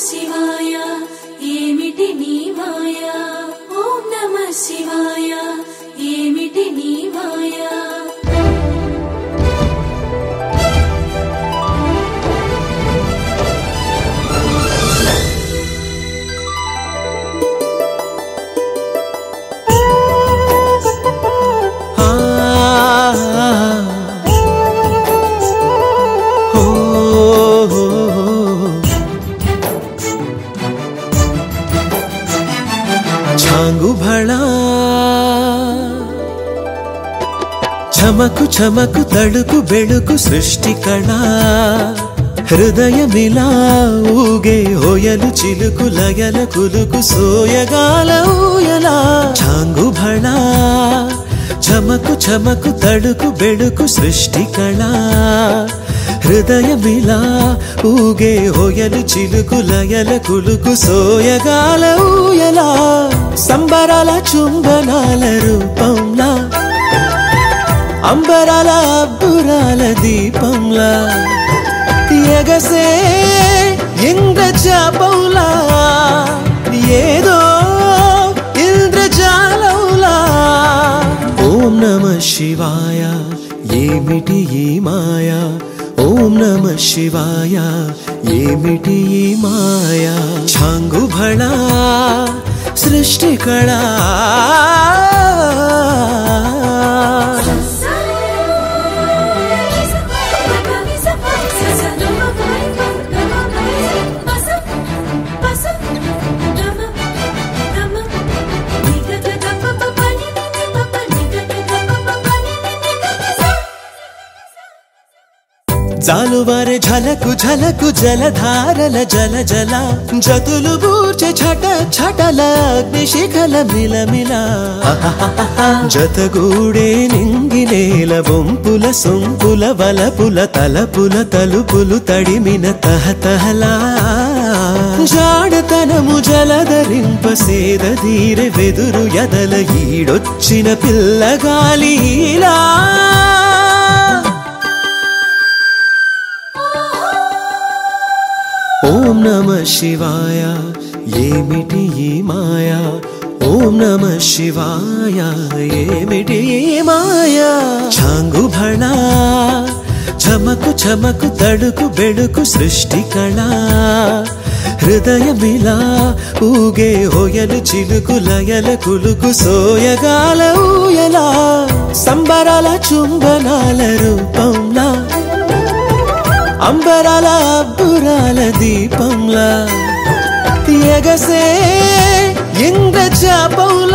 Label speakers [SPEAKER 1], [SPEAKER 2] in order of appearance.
[SPEAKER 1] శివాయ ఏమిటి నీ మాయా ఓం నమః శివాయ ఏమిటి నీ మాయా
[SPEAKER 2] చమకు చమకు తడుకు బెళుకు సృష్టి కళ హృదయమిలా ఊగే హోయలు చిలుకు లయల కులుకు సోయగాల ఊయలా చాంగు భళ చమకు చమకు తడుకు బెళుకు సృష్టి కళ హృదయమిలా ఊగే హోయలు చిలుకు లయల కులుకు సోయగాల ఊయలా సంబరాల చుంబనాల రూపంలా అంబరాల అబ్బురాల దీపంలా ఎగసే ఇంద్రజాపంలా ఏదో ఇంద్రజాలంలా ఓం నమః శివాయ ఏమిటి ఈ మాయా ఓం నమః శివాయ ఏమిటి ఈ మాయా చాంగు భళ సృష్టి కళా జాలువారే ఝలకు ఝలకు జలధారల జల జల జతులు బూర్చె ఛట ఛటల అగ్నిశిఖల మిలమిల జతగూడే నింగి నేల వంపుల సొంపుల వలపుల తలపుల తలుపులు తడిమిన తహతహలా జాడతనము జలధరింప సేదీరె వెదురు ఎదల ఈడొచ్చిన పిల్లగాలిలా ఓం నమః శివాయ ఏమిటి ఈ మాయా ఓం నమః శివాయ ఏమిటి ఈ మాయా చాంగు భళ చమకు చమకు తడుకు బెళుకు సృష్టి కళ హృదయమిలా ఊగే హోయలు చిలుకు లయల కులుకు సోయగాల ఊయలా సంబరాల చుంబనాల రూపంలా అంబరాల అబ్బురాల దీపంలా ఎగసే ఇంద్రజాపంలా